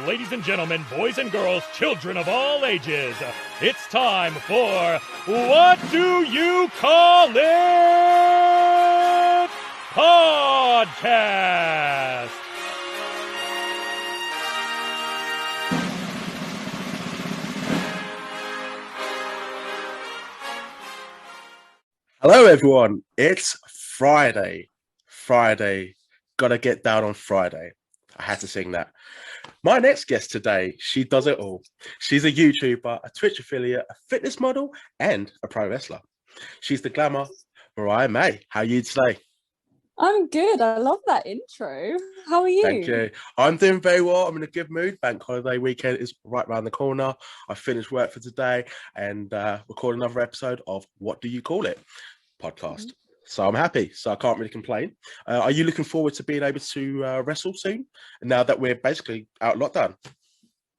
ladies and gentlemen, boys and girls, children of all ages. It's time for What Do You Call It? Podcast. Hello, everyone. It's Friday. Gotta get down on Friday. I had to sing that. My next guest today, she does it all. She's a YouTuber, a Twitch affiliate, a fitness model, and a pro wrestler. She's the glamour Mariah May. How are you today? I'm good. I love that intro. How are you? Thank you. I'm doing very well. I'm in a good mood. Bank holiday weekend is right around the corner. I finished work for today and record another episode of What Do You Call It? Podcast. So I'm happy. So I can't really complain. Are you looking forward to being able to wrestle soon? Now that we're basically out lockdown.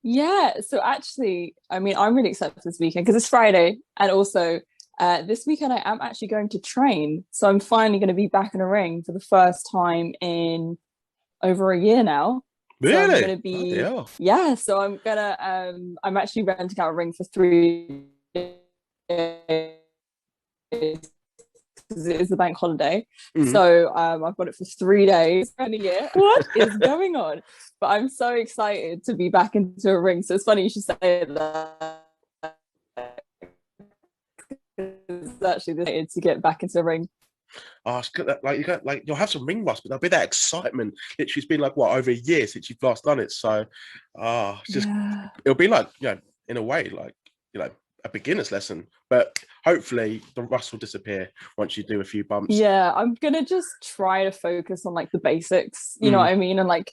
Yeah. So actually, I mean, I'm really excited for this weekend because it's Friday, and also this weekend I am actually going to train. So I'm finally going to be back in a ring for the first time in over a year now. Really? So I'm going to be yeah. So I'm gonna I'm actually renting out a ring for 3 days. It's the bank holiday, so I've got it for 3 days in a year. What is going on? But I'm so excited to be back into a ring. So it's funny you should say that. It's actually excited to get back into a ring. Oh, it's good. You'll have some ring rust, but there'll be that excitement. Literally, it's been like over a year since you've last done it. So, it's just it'll be like in a way, a beginner's lesson, but hopefully the rust will disappear once you do a few bumps. Yeah, I'm gonna just try to focus on the basics, you know what I mean? And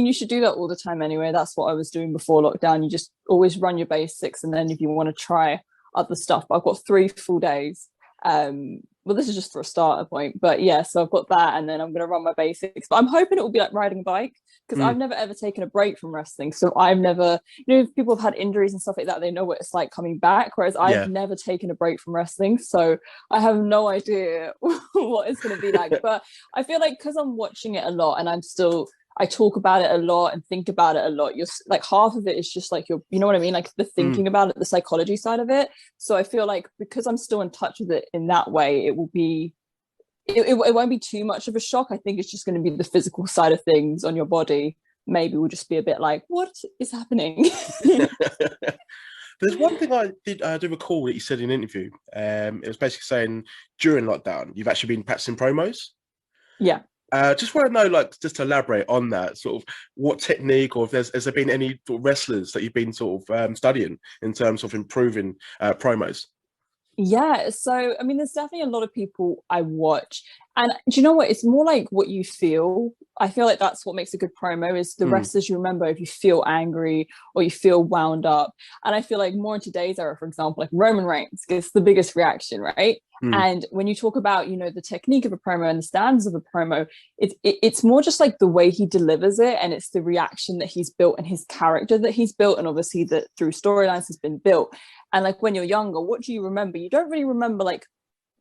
you should do that all the time anyway. That's what I was doing before lockdown. You just always run your basics, and then if you want to try other stuff, I've got 3 full days. Well, this is just for a starter point, but yeah, so I've got that, and then I'm going to run my basics, but I'm hoping it will be like riding a bike, because I've never ever taken a break from wrestling. So I've never, if people have had injuries and stuff like that, they know what it's like coming back, whereas I've never taken a break from wrestling. So I have no idea what it's going to be like. But I feel like because I'm watching it a lot, and I talk about it a lot and think about it a lot, you're like, half of it is just like you know what I mean, like the thinking about it, the psychology side of it. So I feel like because I'm still in touch with it in that way, it won't be too much of a shock. I think it's just going to be the physical side of things on your body. Maybe we'll just be a bit like, what is happening? There's one thing I do recall that you said in an interview. It was basically saying during lockdown you've actually been practicing promos. Yeah. Just want to know, just to elaborate on that, sort of what technique, or if has there been any sort of wrestlers that you've been sort of studying in terms of improving promos? Yeah, so I mean, there's definitely a lot of people I watch, and do you know what? It's more like what you feel. I feel like that's what makes a good promo, is the wrestlers you remember if you feel angry or you feel wound up. And I feel like more in today's era, for example, like Roman Reigns gets the biggest reaction, right? And when you talk about, the technique of a promo and the standards of a promo, it's more just like the way he delivers it, and it's the reaction that he's built and his character that he's built, and obviously that through storylines has been built. And like when you're younger, what do you remember? You don't really remember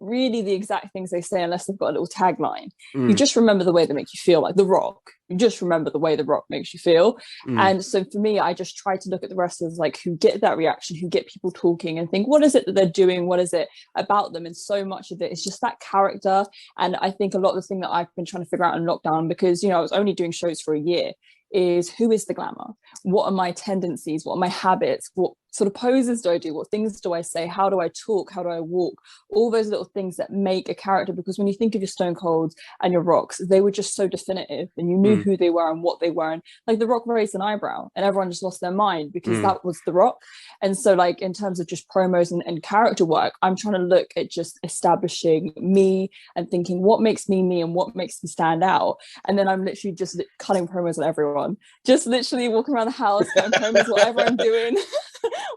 really the exact things they say unless they've got a little tagline. You just remember the way they make you feel, like The Rock. You just remember the way The Rock makes you feel. And so for me, I just try to look at the wrestlers who get that reaction, who get people talking, and think, what is it that they're doing? What is it about them? And so much of it is just that character. And I think a lot of the thing that I've been trying to figure out in lockdown, because I was only doing shows for a year, is who is the glamour? What are my tendencies? What are my habits? What sort of poses do I do? What things do I say? How do I talk? How do I walk? All those little things that make a character, because when you think of your Stone Colds and your Rocks, they were just so definitive, and you knew who they were and what they were. And like The Rock raised an eyebrow and everyone just lost their mind because that was The Rock. And so in terms of just promos and character work, I'm trying to look at just establishing me and thinking what makes me me and what makes me stand out. And then I'm literally just cutting promos on everyone, just literally walking around the house, cutting promos, whatever I'm doing.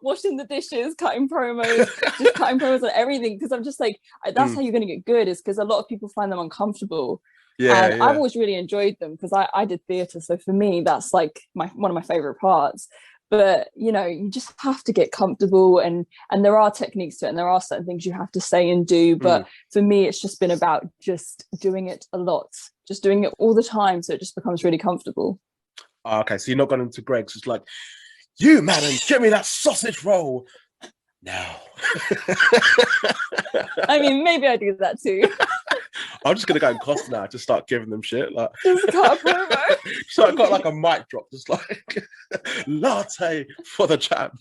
Washing the dishes, cutting promos, just cutting promos on everything, because I'm just like, that's how you're going to get good, is because a lot of people find them uncomfortable. I've always really enjoyed them because I did theatre, so for me that's like one of my favorite parts. But you just have to get comfortable, and there are techniques to it, and there are certain things you have to say and do, but for me it's just been about just doing it a lot, just doing it all the time, so it just becomes really comfortable. Oh, okay, so you're not going into Greg's. It's like, you, madam, get me that sausage roll now. I mean, maybe I do that too. I'm just gonna go in Costa now. Just start giving them shit. Like, Just cut a promo. so I got like a mic drop, just like latte for the champ.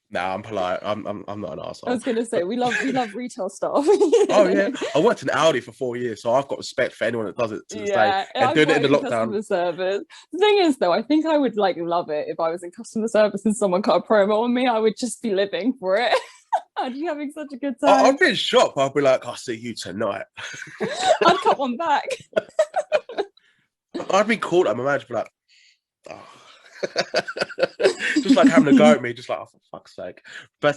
Nah, I'm polite. I'm not an arsehole. I was gonna say we love retail stuff. Oh yeah, I worked in Audi for 4 years, so I've got respect for anyone that does it to this day. And doing it in the lockdown. Customer service. The thing is, though, I think I would like love it if I was in customer service and someone cut a promo on me. I would just be living for it. I'd be having such a good time. I'd be in shock. I'd be like, I'll see you tonight. I'd cut one back. I'd be called. I'm imagining like, oh. Just like having a go at me, just like, oh, for fuck's sake. But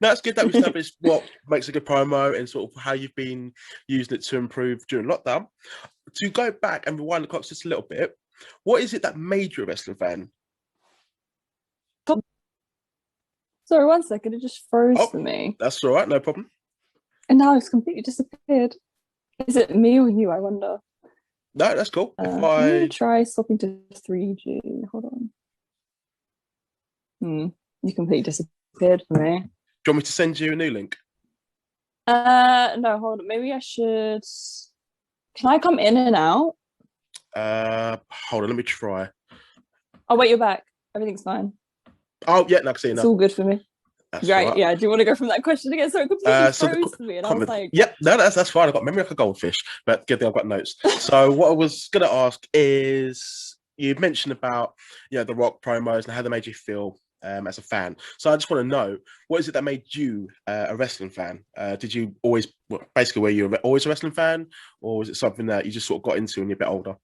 that's good that we established what makes a good promo and sort of how you've been using it to improve during lockdown. To go back and rewind the clock just a little bit, what is it that made you a wrestling fan? Sorry, 1 second, it just froze for me. That's all right, no problem. And now it's completely disappeared. Is it me or you, I wonder? No, that's cool. I'm gonna try swapping to 3G. Hold on. You completely disappeared for me. Do you want me to send you a new link? No, hold on. Maybe I should. Can I come in and out? Hold on, let me try. Oh wait, you're back. Everything's fine. Oh yeah, no, I can see you now. It's all good for me. That's right, yeah. Do you want to go from that question again? So it completely froze for me, and I was like, "Yeah, no, that's fine. I've got memory like a goldfish, but good thing I've got notes." So what I was going to ask is, you mentioned about the Rock promos and how they made you feel as a fan. So I just want to know, what is it that made you a wrestling fan? Did you always, basically, were you always a wrestling fan, or was it something that you just sort of got into when you're a bit older?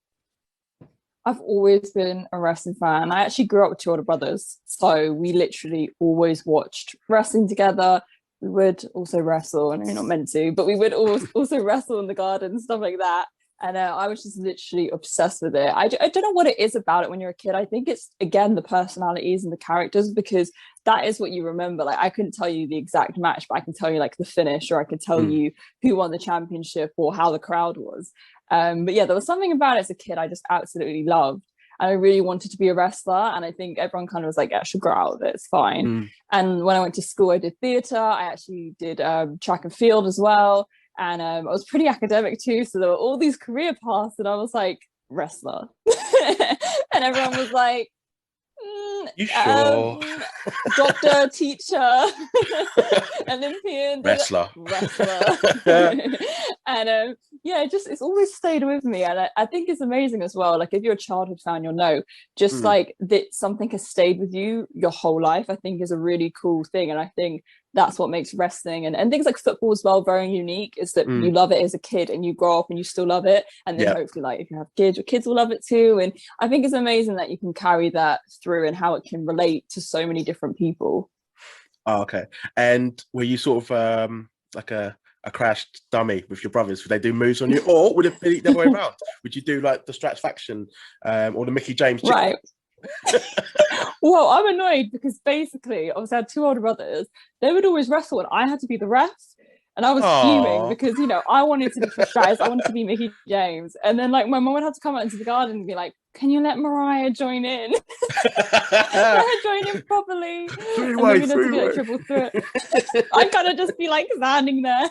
I've always been a wrestling fan. I actually grew up with 2 older brothers, so we literally always watched wrestling together. We would also wrestle, and we're not meant to, but we would also wrestle in the garden and stuff like that. And I was just literally obsessed with it. I don't know what it is about it when you're a kid. I think it's, again, the personalities and the characters, because that is what you remember. Like, I couldn't tell you the exact match, but I can tell you like the finish, or I could tell you who won the championship or how the crowd was. But yeah, there was something about it as a kid I just absolutely loved. And I really wanted to be a wrestler. And I think everyone kind of was like, yeah, I should grow out of it. It's fine. And when I went to school, I did theatre. I actually did track and field as well. And I was pretty academic too. So there were all these career paths. And I was like, wrestler. And everyone was like, you sure? Doctor, teacher, Olympian, wrestler. And it's always stayed with me. And I think it's amazing as well. Like, if you're a childhood fan, you'll know, just like that something has stayed with you your whole life, I think is a really cool thing. And I think that's what makes wrestling and things like football as well very unique, is that you love it as a kid and you grow up and you still love it. And then hopefully, like, if you have kids, your kids will love it too. And I think it's amazing that you can carry that through and how it can relate to so many different people. Oh, okay. And were you sort of like a crashed dummy with your brothers? Would they do moves on you, or would it be the other way around? Would you do like the Stratch Faction or the Mickey James? Right. Well, I'm annoyed because basically, obviously, I had 2 older brothers. They would always wrestle, and I had to be the ref. And I was fuming because, I wanted to be Trish Stratus, I wanted to be Mickey James. And then, like, my mum would have to come out into the garden and be like, can you let Mariah join in? Let her join in properly. Three-way. Triple threat. I'd kind of just be, like, standing there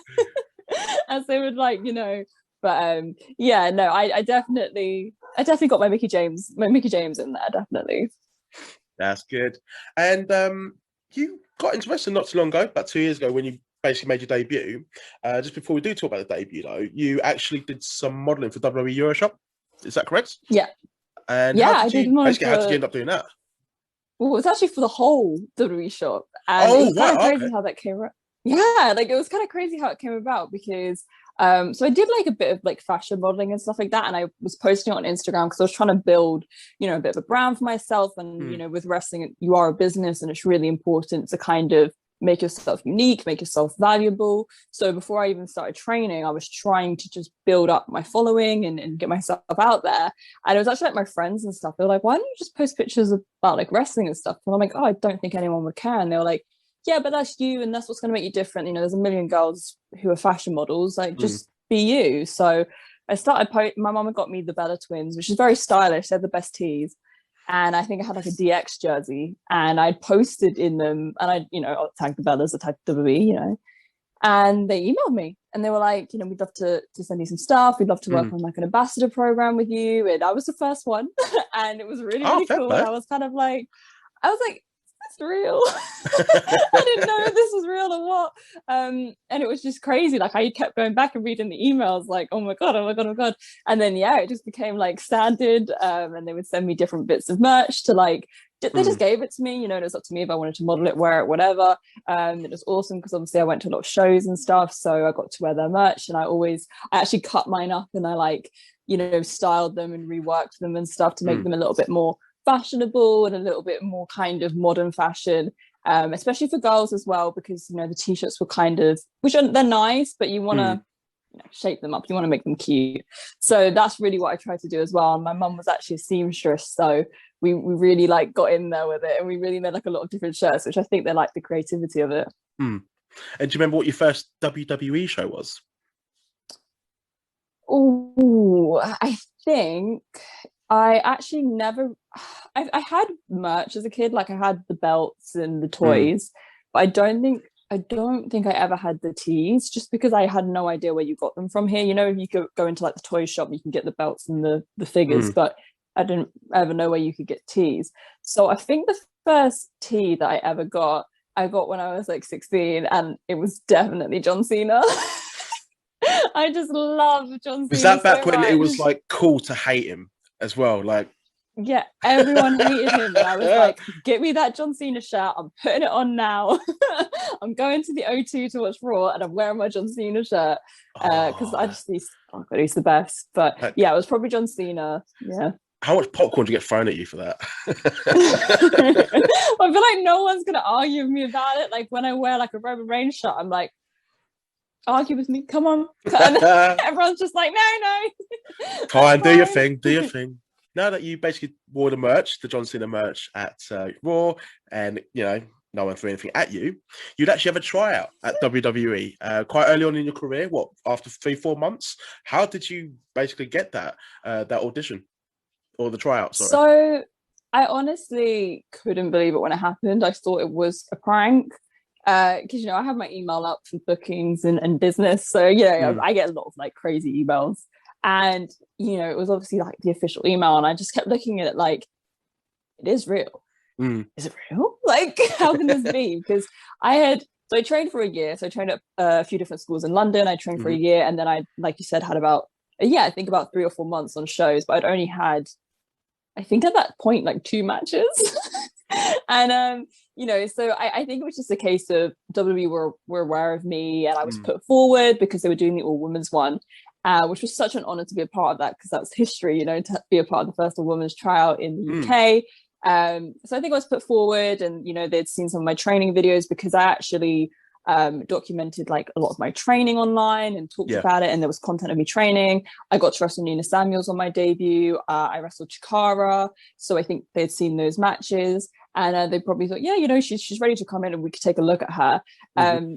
as they would, like, But, I definitely got my Mickey James in there, definitely. That's good. And you got into wrestling not too long ago, about 2 years ago, when you basically made your debut. Just before we do talk about the debut, though, you actually did some modelling for WWE Euroshop. Is that correct? Yeah. And how did you end up doing that? Well, it was actually for the whole WWE shop. And it was kind of crazy how that came around. Yeah, like, it was kind of crazy how it came about, because so I did like a bit of like fashion modeling and stuff like that, and I was posting it on Instagram because I was trying to build a bit of a brand for myself. And with wrestling, you are a business, and it's really important to kind of make yourself unique, make yourself valuable. So before I even started training, I was trying to just build up my following and get myself out there. And it was actually like my friends and stuff, they were like, why don't you just post pictures about like wrestling and stuff? And I'm like, oh, I don't think anyone would care. And they were like, yeah, but that's you, and that's what's going to make you different. There's a million girls who are fashion models, like, just be you. So my mum had got me the Bella twins, which is very stylish. They're the best tees. And I think I had like a DX jersey, and I'd posted in them, and I tagged the Bellas, I tagged WWE, and they emailed me and they were like, we'd love to send you some stuff. We'd love to work on like an ambassador program with you. And I was the first one and it was really, really cool. And I was like, is this real? I didn't know if this was real or what. And it was just crazy. Like I kept going back and reading the emails like, oh my God. And then, it just became like standard. And they would send me different bits of merch to like, they just gave it to me, it was up to me if I wanted to model it, wear it, whatever. It was awesome because obviously I went to a lot of shows and stuff, so I got to wear their merch. And I actually cut mine up and I like, styled them and reworked them and stuff to make them a little bit more fashionable and a little bit more kind of modern fashion, especially for girls as well, because the t-shirts were kind of, they're nice, but you want to shape them up, you want to make them cute. So that's really what I tried to do as well. And my mum was actually a seamstress, so we really like got in there with it, and we really made like a lot of different shirts, which I think they like the creativity of it. And do you remember what your first WWE show was? Oh, I think I actually never. I had merch as a kid, like I had the belts and the toys, but I don't think I ever had the tees, just because I had no idea where you got them from here. If you go into like the toy shop, you can get the belts and the figures, but I didn't ever know where you could get tees. So I think the first tee that I ever got, I got when I was like 16, and it was definitely John Cena. I just love John Cena. Was that back so when much. It was like cool to hate him as well? Like, yeah, everyone hated him. And I was like, get me that John Cena shirt. I'm putting it on now. I'm going to the O2 to watch Raw, and I'm wearing my John Cena shirt because I just he's the best. But it was probably John Cena. Yeah. How much popcorn do you get thrown at you for that? I feel like no one's gonna argue with me about it. Like when I wear like a Roman Reigns shirt, I'm like, argue with me, come on. And everyone's just like, no. Fine, do your thing. Now that you basically wore the merch, the John Cena merch at Raw, and no one threw anything at you, you'd actually have a tryout at WWE quite early on in your career. What, after 3-4 months? How did you basically get that audition or the tryout? Sorry. So I honestly couldn't believe it when it happened. I thought it was a prank because I have my email up for bookings and business, so I get a lot of like crazy emails. And it was obviously like the official email, and I just kept looking at it like, it is real. Is it real? Like, how can this be? Because I trained for a year. So I trained at a few different schools in London. I trained for a year, and then I, like you said, had about I think about 3 or 4 months on shows, but I'd only had, I think at that point, like 2 matches. And so I think it was just a case of WWE were aware of me, and I was put forward because they were doing the all women's one. Which was such an honor to be a part of that, because that's history, to be a part of the first women's tryout in the UK. So I think I was put forward, and they'd seen some of my training videos, because I actually documented like a lot of my training online and talked about it, and there was content of me training. I got to wrestle Nina Samuels on my debut. I wrestled Chikara, so I think they'd seen those matches, and they probably thought, she's ready to come in and we could take a look at her.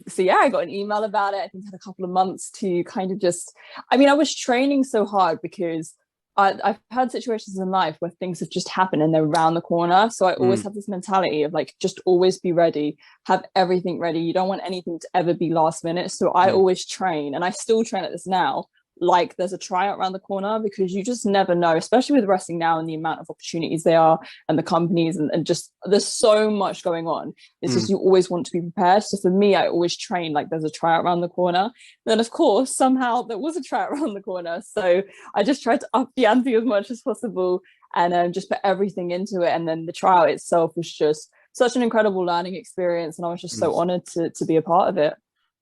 So I got an email about it. I think I had a couple of months to kind of I was training so hard because I've had situations in life where things have just happened and they're around the corner. So I always have this mentality of like, just always be ready, have everything ready. You don't want anything to ever be last minute. So I always train, and I still train at this now, like there's a tryout around the corner, because you just never know, especially with wrestling now and the amount of opportunities there are and the companies and just there's so much going on. It's just, you always want to be prepared. So for me, I always train like there's a tryout around the corner. Then of course somehow there was a tryout around the corner, so I just tried to up the ante as much as possible and just put everything into it. And then the tryout itself was just such an incredible learning experience, and I was just so honored to be a part of it.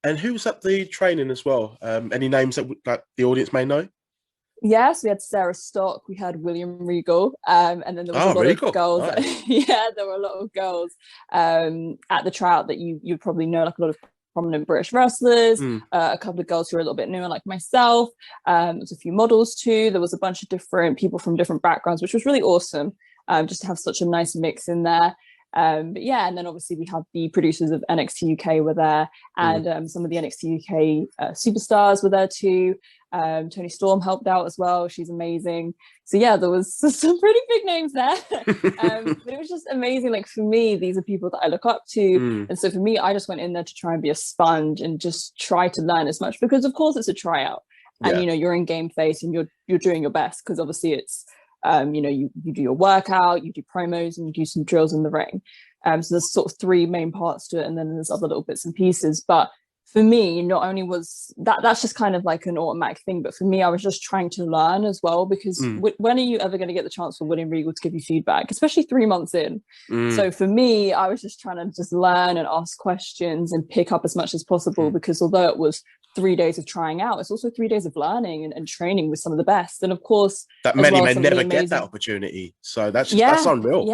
And who was at the training as well? Any names that the audience may know? Yes, we had Sarah Stock, we had William Regal, and then there was a lot of girls. Nice. There were a lot of girls at the tryout that you'd probably know, like a lot of prominent British wrestlers, a couple of girls who are a little bit newer, like myself. There was a few models too. There was a bunch of different people from different backgrounds, which was really awesome, just to have such a nice mix in there. But yeah, and then obviously we had the producers of NXT UK were there, and some of the NXT UK superstars were there too. Tony Storm helped out as well. She's amazing. So yeah, there was some pretty big names there. But it was just amazing. Like for me, these are people that I look up to. And so for me, I just went in there to try and be a sponge and just try to learn as much, because of course it's a tryout. And you know, you're in game face and you're doing your best, because obviously it's you know, you do your workout, you do promos, and you do some drills in the ring. So there's sort of three main parts to it, and then there's other little bits and pieces. But for me, not only was that's just kind of like an automatic thing, but for me, I was just trying to learn as well, because when are you ever going to get the chance for William Regal to give you feedback, especially 3 months in? So for me, I was just trying to just learn and ask questions and pick up as much as possible, because although it was 3 days of trying out, it's also 3 days of learning and training with some of the best. And of course, that many may never get that opportunity. So that's unreal.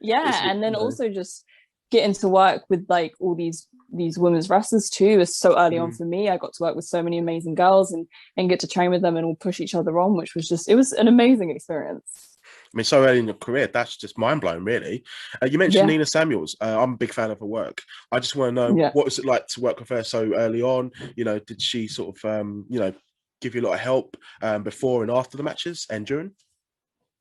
And then also just getting to work with like all these women's wrestlers too is so early on for me. I got to work with so many amazing girls and get to train with them and all push each other on, which was just, it was an amazing experience. I mean, so early in your career, that's just mind-blowing, really. You mentioned Nina Samuels. I'm a big fan of her work. I just want to know, what was it like to work with her so early on? You know, did she sort of, you know, give you a lot of help before and after the matches and during?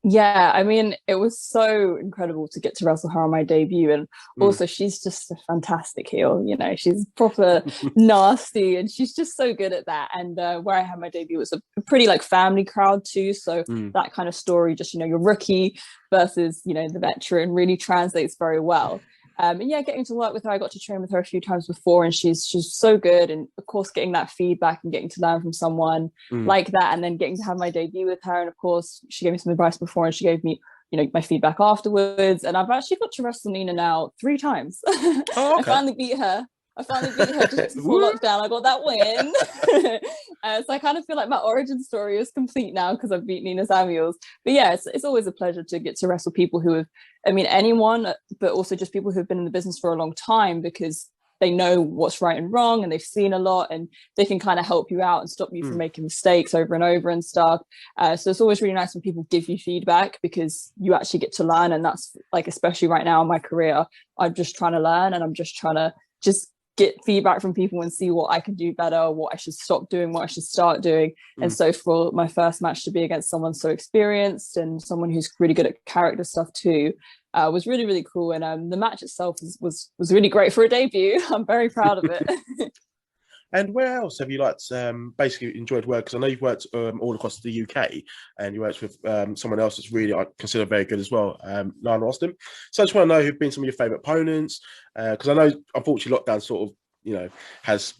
Yeah, I mean, it was so incredible to get to wrestle her on my debut. And also she's just a fantastic heel, you know, she's proper nasty, and she's just so good at that. And where I had my debut was a pretty like family crowd too. So that kind of story, just, you know, your rookie versus, you know, the veteran, really translates very well. And yeah, getting to work with her, I got to train with her a few times before, and she's so good. And of course, getting that feedback and getting to learn from someone like that, and then getting to have my debut with her. And of course, she gave me some advice before, and she gave me, you know, my feedback afterwards. And I've actually got to wrestle Nina now 3 times. Oh, okay. I finally beat her just before lockdown. I got that win. So I kind of feel like my origin story is complete now, because I've beat Nina Samuels. But yeah, it's always a pleasure to get to wrestle people who have, I mean, anyone, but also just people who've been in the business for a long time, because they know what's right and wrong, and they've seen a lot, and they can kind of help you out and stop you from making mistakes over and over and stuff. So it's always really nice when people give you feedback, because you actually get to learn. And that's like, especially right now in my career, I'm just trying to learn, and I'm just trying to get feedback from people and see what I can do better, what I should stop doing, what I should start doing. And so for my first match to be against someone so experienced and someone who's really good at character stuff too, was really, really cool. And the match itself was really great for a debut. I'm very proud of it. And where else have you basically enjoyed work? Because I know you've worked all across the UK, and you worked with someone else that's really, I consider, very good as well, Lana Austin. So I just want to know who've been some of your favourite opponents, because I know, unfortunately, lockdown sort of, you know, has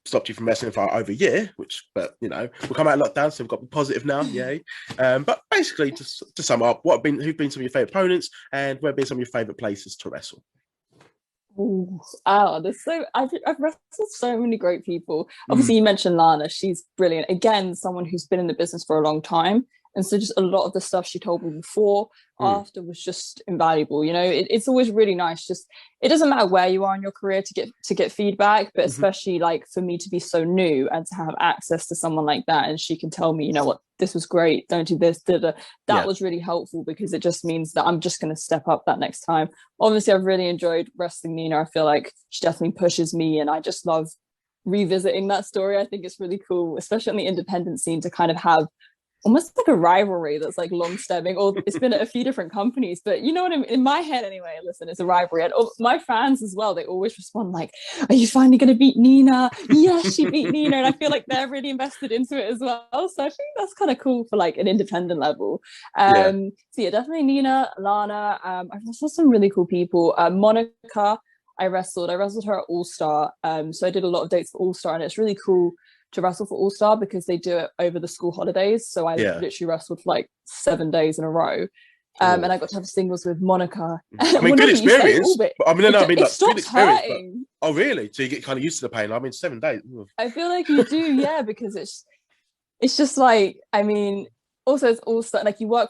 stopped you from wrestling for over a year, but you know, we'll come out of lockdown, so we've got to be positive now, yay. But basically, just to sum up, who've been some of your favourite opponents, and where have been some of your favourite places to wrestle? I've wrestled so many great people. Obviously, you mentioned Lana. She's brilliant. Again, someone who's been in the business for a long time. And so just a lot of the stuff she told me before, after was just invaluable. You know, it's always really nice. Just, it doesn't matter where you are in your career to get feedback, but especially like for me to be so new and to have access to someone like that, and she can tell me, you know what, this was great, don't do this, that was really helpful, because it just means that I'm just going to step up that next time. Obviously, I've really enjoyed wrestling Nina. I feel like she definitely pushes me, and I just love revisiting that story. I think it's really cool, especially on the independent scene, to kind of have almost like a rivalry that's like long stemming, or it's been at a few different companies, but you know what I mean? In my head anyway, listen, it's a rivalry. And my fans as well, they always respond like, are you finally going to beat Nina? Yes, she beat Nina. And I feel like they're really invested into it as well. So I think that's kind of cool for like an independent level. So yeah, definitely Nina, Lana. I've wrestled some really cool people. Monica, I wrestled her at All Star. So I did a lot of dates for All Star, and it's really cool to wrestle for All Star because they do it over the school holidays. So I literally wrestled for like 7 days in a row. And I got to have singles with Monica. I mean, good experience. But I mean, like, good experience. Hurting. But, oh, really? So you get kind of used to the pain. I mean, 7 days. I feel like you do, yeah, because it's just like, I mean, also it's also like you work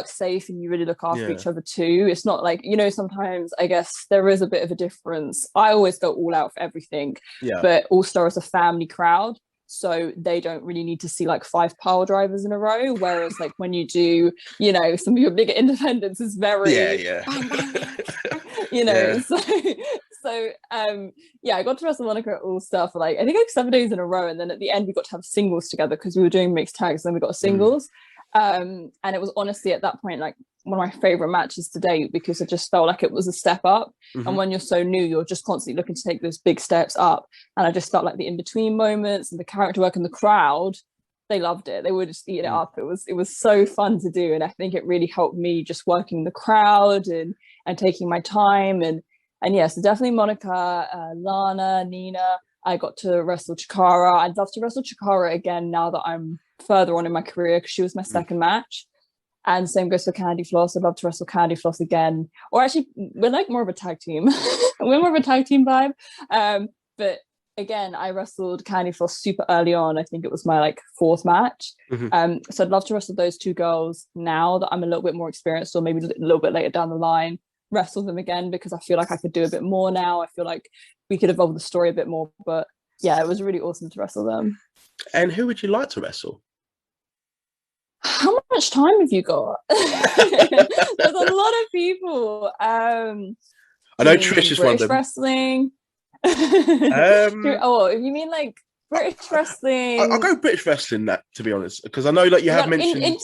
safe and you really look after each other too. It's not like, you know, sometimes I guess there is a bit of a difference. I always go all out for everything, but All Star is a family crowd. so they don't really need to see like 5 power drivers in a row, whereas like when you do, you know, some of your bigger independents is very bang, bang, bang, you know. So yeah, I got to wrestle Monica at All Star for like I think like 7 days in a row, and then at the end we got to have singles together because we were doing mixed tags, and then we got a singles. And it was honestly at that point like one of my favorite matches to date, because it just felt like it was a step up. And when you're so new, you're just constantly looking to take those big steps up, and I just felt like the in-between moments and the character work and the crowd, they loved it. They were just eating it up. It was so fun to do, and I think it really helped me just working the crowd and taking my time. And yeah, so definitely Monica, Lana, Nina. I got to wrestle Chikara. I'd love to wrestle Chikara again now that I'm further on in my career, because she was my second match. And same goes for Candy Floss. I'd love to wrestle Candy Floss again. Or actually, we're like more of a tag team. We're more of a tag team vibe. But again, I wrestled Candy Floss super early on. I think it was my like 4th match. So I'd love to wrestle those 2 girls now that I'm a little bit more experienced, or maybe a little bit later down the line, wrestle them again, because I feel like I could do a bit more now. I feel like we could evolve the story a bit more. But yeah, it was really awesome to wrestle them. And who would you like to wrestle? How much time have you got? There's a lot of people. I know Trish is one of them. Wrestling. Oh, if you mean like British wrestling, I'll go British wrestling, that, to be honest, because I know like you have mentioned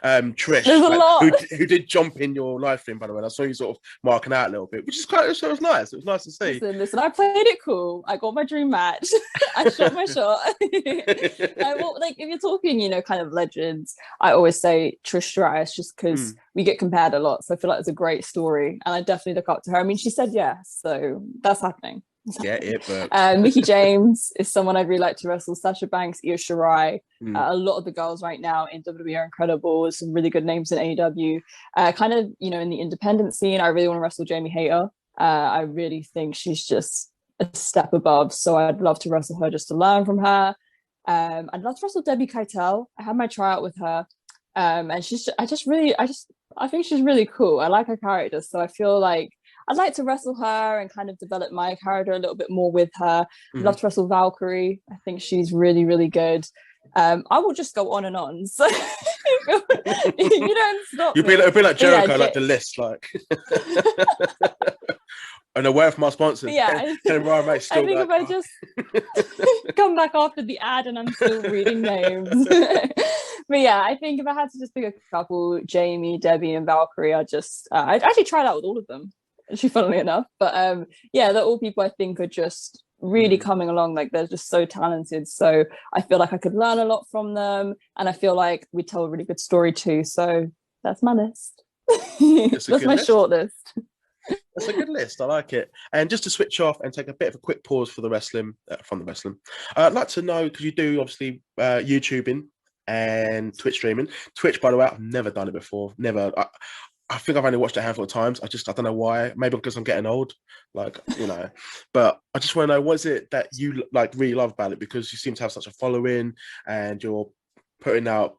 Trish, there's a lot. who did jump in your live stream, by the way. I saw you sort of marking out a little bit, which is quite, so it was nice. It was nice to see. Listen, I played it cool. I got my dream match. I shot my shot. Like if you're talking, you know, kind of legends, I always say Trish Stratus, just because we get compared a lot. So I feel like it's a great story, and I definitely look up to her. I mean, she said yes, so that's happening. Yeah, it. Mickey James is someone I'd really like to wrestle. Sasha Banks, Io Shirai. A lot of the girls right now in WWE are incredible. There's some really good names in AEW. Kind of, you know, in the independent scene, I really want to wrestle Jamie Hayter. I really think she's just a step above. So I'd love to wrestle her just to learn from her. I'd love to wrestle Debbie Keitel. I had my tryout with her. And I think she's really cool. I like her character. So I feel like I'd like to wrestle her and kind of develop my character a little bit more with her. I'd love to wrestle Valkyrie. I think she's really, really good. I will just go on and on. So if you don't stop it'll be like Jericho, like the list, like. And aware from my sponsors. Yeah, Mariah May still. I think if I just come back after the ad and I'm still reading names. But yeah, I think if I had to just pick a couple, Jamie, Debbie, and Valkyrie, I'd actually tried out with all of them. Actually, funnily enough, but yeah, they're all people I think are just really coming along. Like they're just so talented. So I feel like I could learn a lot from them, and I feel like we tell a really good story too. So that's my list. That's my short list. That's a good list. I like it. And just to switch off and take a bit of a quick pause for the wrestling, I'd like to know, because you do obviously YouTubing and Twitch streaming. Twitch, by the way, I've never done it before. Never. I think I've only watched it a handful of times. I don't know why. Maybe because I'm getting old, like, you know. But I just want to know, what is it that you like really love about it? Because you seem to have such a following, and you're putting out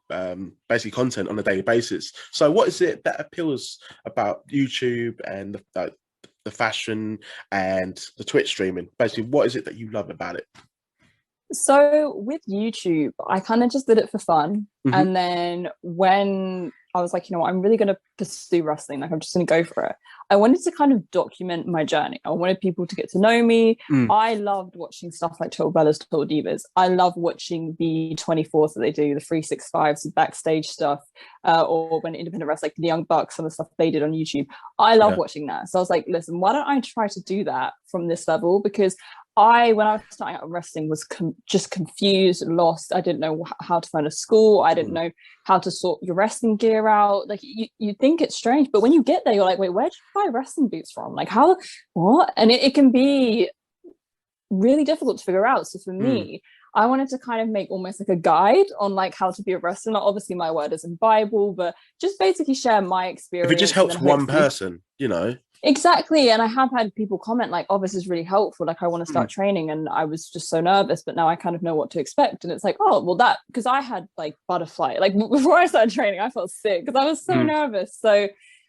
basically content on a daily basis. So what is it that appeals about YouTube and the fashion and the Twitch streaming? Basically, what is it that you love about it? So with YouTube, I kind of just did it for fun. And then when I was like, you know what, I'm really going to pursue wrestling. Like, I'm just going to go for it. I wanted to kind of document my journey. I wanted people to get to know me. I loved watching stuff like Total Bellas, Total Divas. I love watching the 24s that they do, the 365s, the backstage stuff, or when independent wrestlers like the Young Bucks, some of the stuff they did on YouTube. I love watching that. So I was like, listen, why don't I try to do that from this level? Because when I was starting out wrestling, was just confused, lost. I didn't know how to find a school. I didn't know how to sort your wrestling gear out. Like you think it's strange, but when you get there, you're like, wait, where'd you buy wrestling boots from? Like what? And it can be really difficult to figure out. So for me, I wanted to kind of make almost like a guide on like how to be a wrestler. Obviously my word isn't Bible, but just basically share my experience. If it just helps one person, you know. Exactly. And I have had people comment like, oh, this is really helpful. Like I want to start training, and I was just so nervous, but now I kind of know what to expect. And it's like, oh, well because I had like butterfly, like before I started training, I felt sick because I was so nervous. So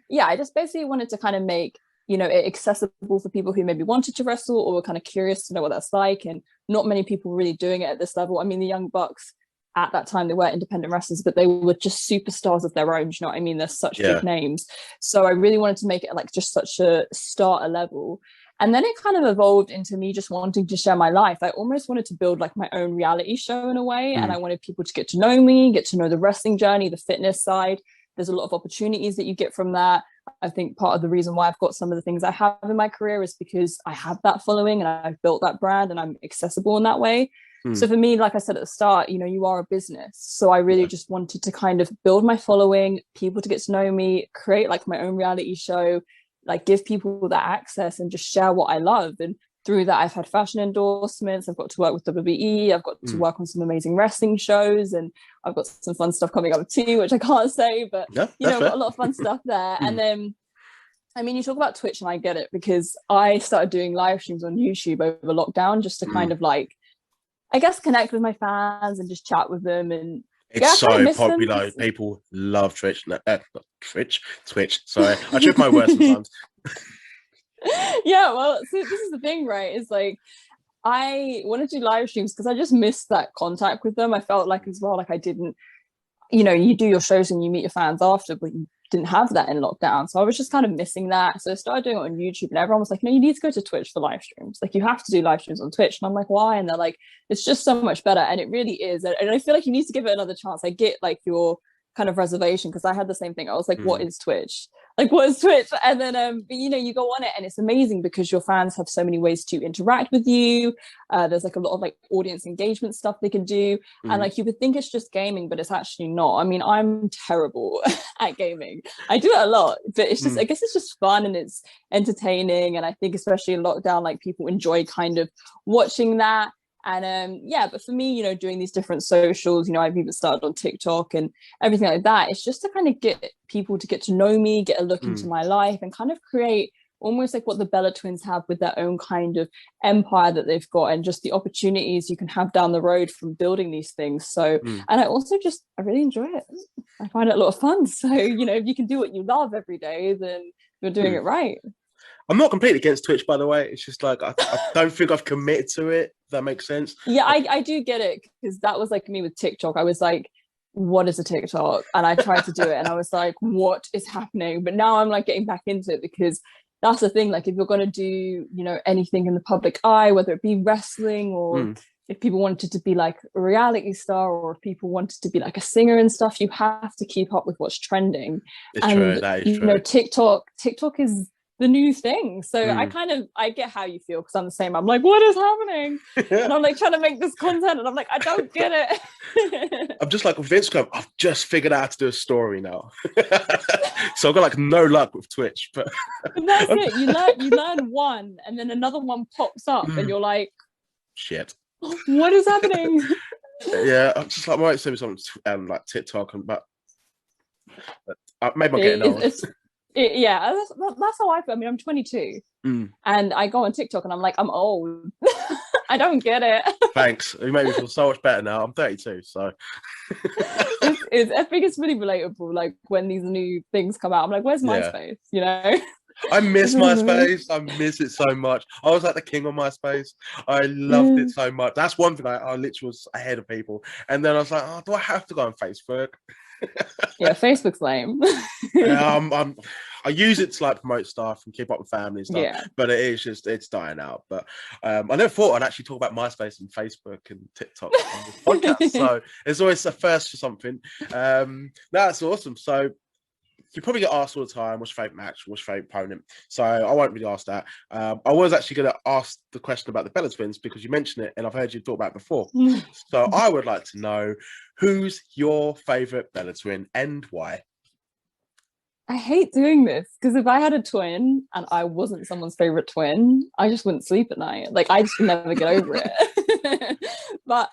yeah, I just basically wanted to kind of make, accessible for people who maybe wanted to wrestle or were kind of curious to know what that's like, and not many people really doing it at this level. I mean, the Young Bucks at that time, they were independent wrestlers, but they were just superstars of their own. You know what I mean? They're such big names. So I really wanted to make it like just such a starter level. And then it kind of evolved into me just wanting to share my life. I almost wanted to build like my own reality show in a way. And I wanted people to get to know me, get to know the wrestling journey, the fitness side. There's a lot of opportunities that you get from that. I think part of the reason why I've got some of the things I have in my career is because I have that following and I've built that brand and I'm accessible in that way. So for me, like I said at the start, you are a business. So I really just wanted to kind of build my following, people to get to know me, create like my own reality show, like give people that access and just share what I love. And through that, I've had fashion endorsements. I've got to work with WWE. I've got to work on some amazing wrestling shows, and I've got some fun stuff coming up too, which I can't say, but I've got a lot of fun stuff there. And then, I mean, you talk about Twitch and I get it, because I started doing live streams on YouTube over lockdown just to kind of like, I guess, connect with my fans and just chat with them. And it's so popular. People love Twitch. Not Twitch. Sorry, I trip my words sometimes. Yeah, well, so this is the thing, right? Is like, I wanted to do live streams because I just missed that contact with them. I felt like as well, like I didn't, you do your shows and you meet your fans after, but you didn't have that in lockdown. So I was just kind of missing that. So I started doing it on YouTube, and everyone was like, no, you need to go to Twitch for live streams. Like, you have to do live streams on Twitch. And I'm like, why? And they're like, it's just so much better. And it really is. And I feel like you need to give it another chance. I get like your kind of reservation, because I had the same thing. I was like, what is Twitch? Like, what is Twitch? And then but you go on it and it's amazing because your fans have so many ways to interact with you. There's like a lot of like audience engagement stuff they can do, and like you would think it's just gaming, but it's actually not. I mean, I'm terrible at gaming. I do it a lot, but it's just I guess it's just fun and it's entertaining, and I think especially in lockdown, like, people enjoy kind of watching that. And but for me, doing these different socials, I've even started on TikTok and everything like that. It's just to kind of get people to get to know me, get a look into my life, and kind of create almost like what the Bella twins have with their own kind of empire that they've got, and just the opportunities you can have down the road from building these things. So, and I also I really enjoy it. I find it a lot of fun. So, if you can do what you love every day, then you're doing it right. I'm not completely against Twitch, by the way. It's just like, I don't think I've committed to it, if that makes sense. Yeah, I do get it, because that was like me with TikTok. I was like, what is a TikTok? And I tried to do it and I was like, what is happening? But now I'm like getting back into it, because that's the thing. Like, if you're going to do, anything in the public eye, whether it be wrestling or if people wanted to be like a reality star, or if people wanted to be like a singer and stuff, you have to keep up with what's trending. It's true. That is true. TikTok is the new thing. So I get how you feel, because I'm the same. I'm like, what is happening? And I'm like trying to make this content and I'm like, I don't get it. I'm just like, with Instagram, I've just figured out how to do a story now. So I've got like no luck with Twitch, but that's it. You learn one and then another one pops up and you're like, shit, what is happening? Yeah, I'm just like, I might say something like TikTok, but maybe I'll get it now. Yeah, that's how I feel. I mean, I'm 22 and I go on TikTok and I'm like, I'm old. I don't get it. Thanks. You made me feel so much better now. I'm 32, so I think it's really relatable. Like, when these new things come out, I'm like, where's MySpace? I miss MySpace. I miss it so much. I was like the king on MySpace. I loved it so much. That's one thing I literally was ahead of people. And then I was like, oh, do I have to go on Facebook? Yeah, Facebook's lame. I use it to like promote stuff and keep up with family and stuff, but it's dying out. But I never thought I'd actually talk about MySpace and Facebook and TikTok on this podcast. So it's always a first for something. That's awesome. So you probably get asked all the time, what's your favourite match, what's your favourite opponent? So I won't really ask that. I was actually going to ask the question about the Bella Twins, because you mentioned it and I've heard you talk about it before. So I would like to know, who's your favourite Bella Twin and why? I hate doing this, because if I had a twin and I wasn't someone's favourite twin, I just wouldn't sleep at night. Like, I just never get over it. But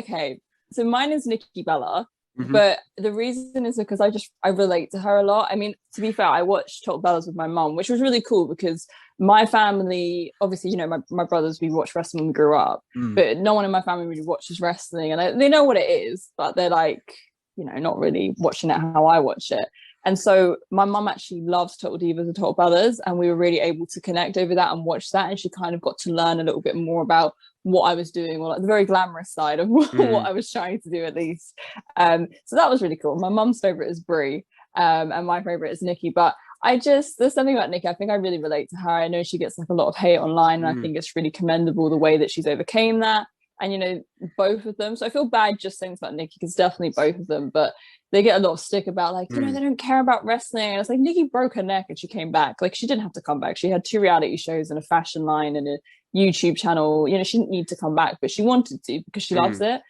okay, so mine is Nikki Bella. But the reason is because I relate to her a lot. I mean, to be fair, I watched Top Bellas with my mum, which was really cool, because my family, obviously, my brothers, we watched wrestling when we grew up, but no one in my family really watches wrestling, and they know what it is, but they're like, not really watching it how I watch it. And so my mum actually loves Total Divas and Total Bellas, and we were really able to connect over that and watch that. And she kind of got to learn a little bit more about what I was doing, or like the very glamorous side of what I was trying to do, at least. So that was really cool. My mum's favorite is Brie, and my favorite is Nikki. But there's something about Nikki, I think I really relate to her. I know she gets like a lot of hate online, and I think it's really commendable the way that she's overcame that. And, both of them. So I feel bad just saying about Nikki, because definitely both of them, but they get a lot of stick about like, they don't care about wrestling. And it's like, Nikki broke her neck and she came back. Like, she didn't have to come back. She had 2 reality shows and a fashion line and a YouTube channel. She didn't need to come back, but she wanted to because she loves it.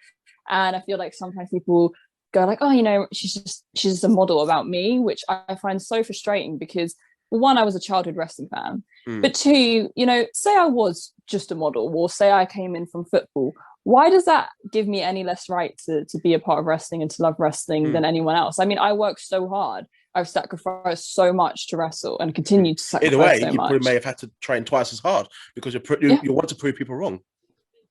And I feel like sometimes people go like, oh, she's just a model about me, which I find so frustrating because, one, I was a childhood wrestling fan, but 2, say I was just a model, or say I came in from football. Why does that give me any less right to be a part of wrestling and to love wrestling than anyone else? I mean, I work so hard. I've sacrificed so much to wrestle and continue to sacrifice in a way, so you much. probably may have had to train twice as hard because you want to prove people wrong.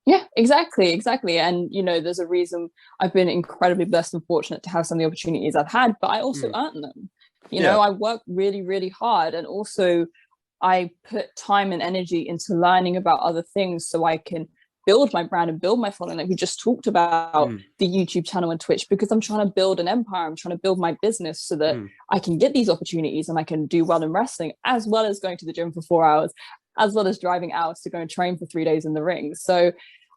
Yeah, exactly. And, there's a reason I've been incredibly blessed and fortunate to have some of the opportunities I've had, but I also earned them. I work really, really hard. And also I put time and energy into learning about other things so I can build my brand and build my following. Like we just talked about the YouTube channel and Twitch, because I'm trying to build an empire. I'm trying to build my business so that I can get these opportunities and I can do well in wrestling, as well as going to the gym for 4 hours, as well as driving hours to go and train for 3 days in the ring. So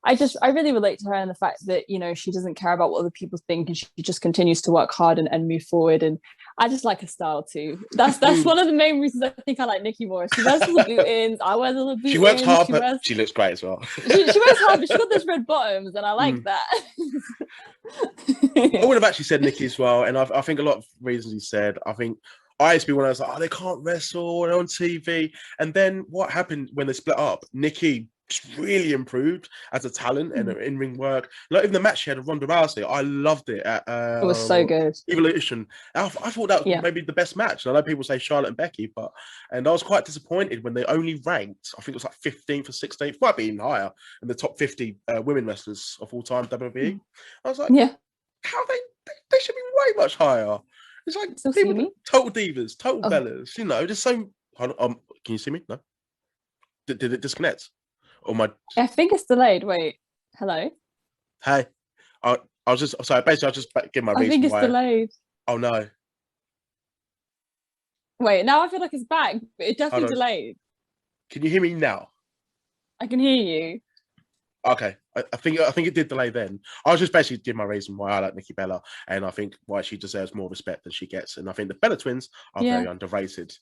I really relate to her in the fact that, she doesn't care about what other people think, and she just continues to work hard and move forward. And I just like her style too. That's one of the main reasons I think I like Nikki more. She wears the Laboutins, I wear the Laboutins. She works hard, but she looks great as well. she works hard, but she's got those red bottoms, and I like that. I would have actually said Nikki as well, and I think a lot of reasons he said. I think I used to be when I was like, they can't wrestle, they're on TV. And then what happened when they split up? Nikki just really improved as a talent and her in-ring work. Like even the match she had with Ronda Rousey, I loved it. It was so good. Evolution. I thought that was maybe the best match. And I know people say Charlotte and Becky, and I was quite disappointed when they only ranked, I think it was like 15th or 16th, might be even higher, in the top 50 women wrestlers of all time WWE. I was like, how they should be way much higher. It's like people, Total Divas, Total Bellas, there's so. Can you see me? No. Did it disconnect? I think it's delayed. Wait, hello. Hey, I was just sorry. Basically, I'll just give my reason. I think it's delayed. Oh no. Wait, now I feel like it's back, but it definitely delayed. Can you hear me now? I can hear you. Okay, I think it did delay then. I was just basically giving my reason why I like Nikki Bella, and I think why she deserves more respect than she gets. And I think the Bella twins are very underrated.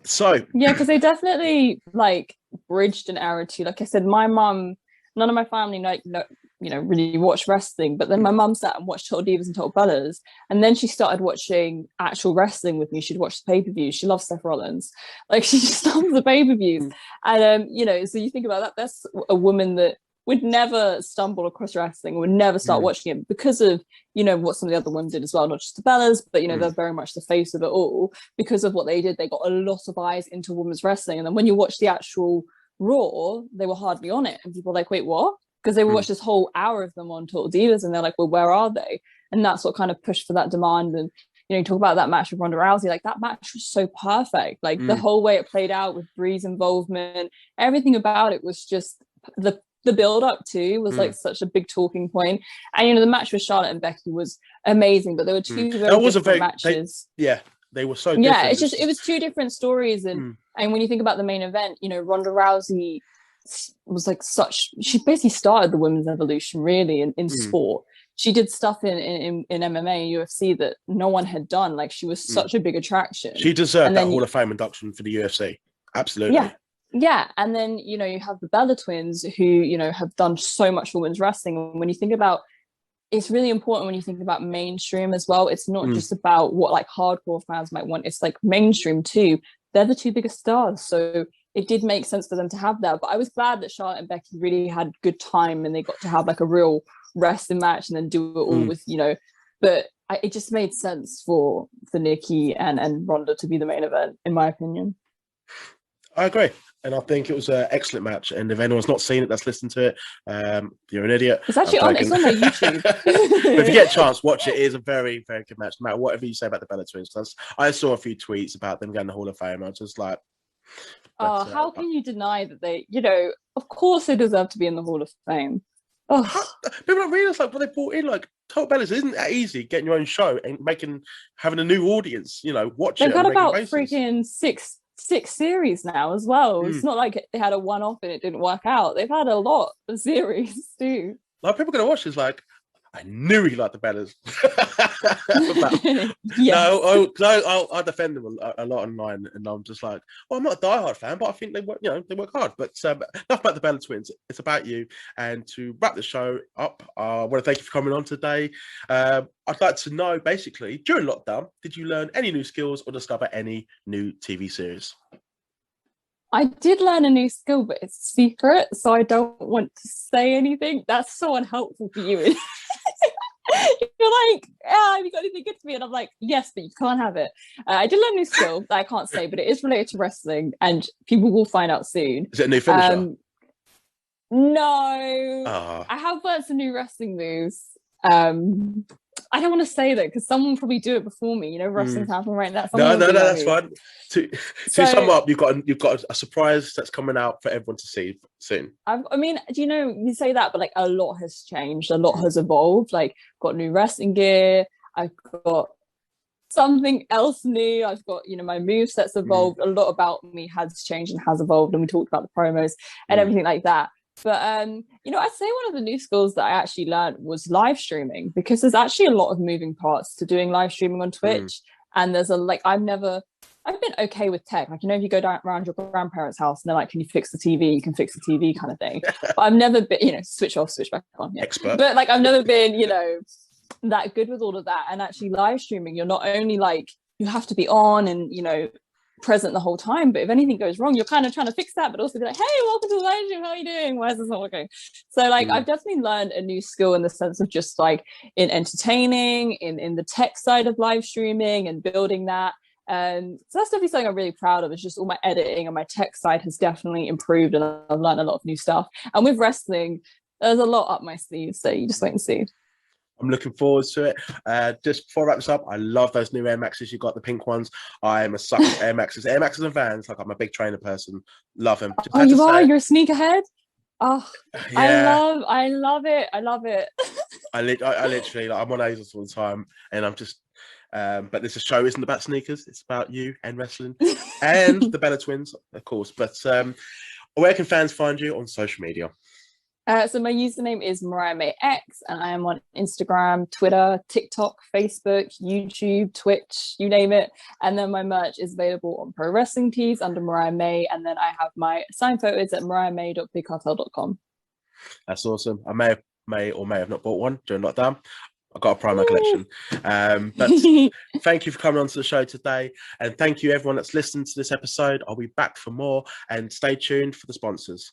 So because they definitely bridged an era too. Like I said, my mum, none of my family really watched wrestling, but then my mum sat and watched Total Divas and Total Bellas, and then she started watching actual wrestling with me. She'd watch the pay-per-views. She loves Seth Rollins, she just loves the pay-per-views. And so you think about that, that's a woman that would never stumble across wrestling, would never start watching it because of, what some of the other women did as well, not just the Bellas, but, they're very much the face of it all. Because of what they did, they got a lot of eyes into women's wrestling. And then when you watch the actual Raw, they were hardly on it. And people were like, wait, what? Because they watched this whole hour of them on Total Divas, and they're like, well, where are they? And that's what kind of pushed for that demand. And, you talk about that match with Ronda Rousey, that match was so perfect. The whole way it played out with Brie's involvement, everything about it was just the build up too was such a big talking point. And the match with Charlotte and Becky was amazing, but there were two very different matches. They were so different. It was two different stories. And when you think about the main event, Ronda Rousey was she basically started the women's evolution really in sport. She did stuff in MMA, UFC that no one had done. She was such a big attraction. She deserved that Hall of Fame induction for the UFC. Absolutely. Yeah, and then you have the Bella twins who have done so much for women's wrestling. And when you think about, it's really important when you think about mainstream as well. It's not just about what hardcore fans might want. It's mainstream too. They're the two biggest stars, so it did make sense for them to have that. But I was glad that Charlotte and Becky really had good time and they got to have a real wrestling match and then do it all with But it just made sense for Nikki and Ronda to be the main event, in my opinion. I agree. And I think it was an excellent match. And if anyone's not seen it, that's listened to it, you're an idiot. It's actually it's on my YouTube. But if you get a chance, watch it. It is a very, very good match. No matter whatever you say about the Bella Twins. I saw a few tweets about them getting the Hall of Fame. I was just like, how can you deny that they, of course they deserve to be in the Hall of Fame. Oh. People don't realize like what they brought in, like Total Bellas isn't that easy getting your own show and having a new audience, watch it. They've got about freaking six series now as well. It's not like they had a one-off and it didn't work out. They've had a lot of series too. Like people are gonna watch this like, I knew he liked the Bellas. I defend them a lot online, and I'm just like, well, I'm not a diehard fan, but I think they work, they work hard. But enough about the Bella Twins. It's about you. And to wrap the show up, I want to thank you for coming on today. I'd like to know, basically, during lockdown, did you learn any new skills or discover any new TV series? I did learn a new skill, but it's secret, so I don't want to say anything. That's so unhelpful for you. You're like, have you got anything good for me? And I'm like, yes, but you can't have it. I did learn a new skill that I can't say, but it is related to wrestling, and people will find out soon. Is it a new finisher? No. I have learned some new wrestling moves. I don't want to say that because someone will probably do it before me. Wrestling's happening right now. No, that's fine. To sum up, you've got a surprise that's coming out for everyone to see soon. You say that, but like a lot has changed. A lot has evolved. Like, got new wrestling gear. I've got something else new. I've got, my moveset's evolved. A lot about me has changed and has evolved. And we talked about the promos and everything like that. But, I'd say one of the new skills that I actually learned was live streaming, because there's actually a lot of moving parts to doing live streaming on Twitch. And there's I've been okay with tech. Like, if you go down around your grandparents' house and they're like, can you fix the TV? You can fix the TV kind of thing. But I've never been, switch off, switch back on. Yeah. Expert. But I've never been, that good with all of that. And actually live streaming, you're not only you have to be on and, present the whole time, but if anything goes wrong, you're kind of trying to fix that, but also be like, hey, welcome to the live stream, how are you doing, why is this not working? So I've definitely learned a new skill in the sense of just in entertaining, in the tech side of live streaming and building that. And so that's definitely something I'm really proud of. It's just all my editing and my tech side has definitely improved, and I've learned a lot of new stuff. And with wrestling, there's a lot up my sleeve, so you just wait and see. I'm looking forward to it. Just before I wrap this up, I love those new Air Maxes. You got the pink ones. I am a sucker for Air Maxes. Air Maxes and Vans. I'm a big trainer person. Love them. Oh, you are? You're a sneakerhead? Oh, yeah. I love it. I love it. I literally, I'm on ASOS all the time, and I'm just. But this show isn't about sneakers. It's about you and wrestling and the Bella Twins, of course. But where can fans find you on social media? So my username is Mariah May X, and I am on Instagram, Twitter, TikTok, Facebook, YouTube, Twitch, you name it. And then my merch is available on Pro Wrestling Tees under Mariah May, and then I have my signed photos at mariahmay.bigcartel.com. That's awesome. I may or may have not bought one during lockdown. I've got a promo collection. But thank you for coming on to the show today, and thank you everyone that's listened to this episode. I'll be back for more, and stay tuned for the sponsors.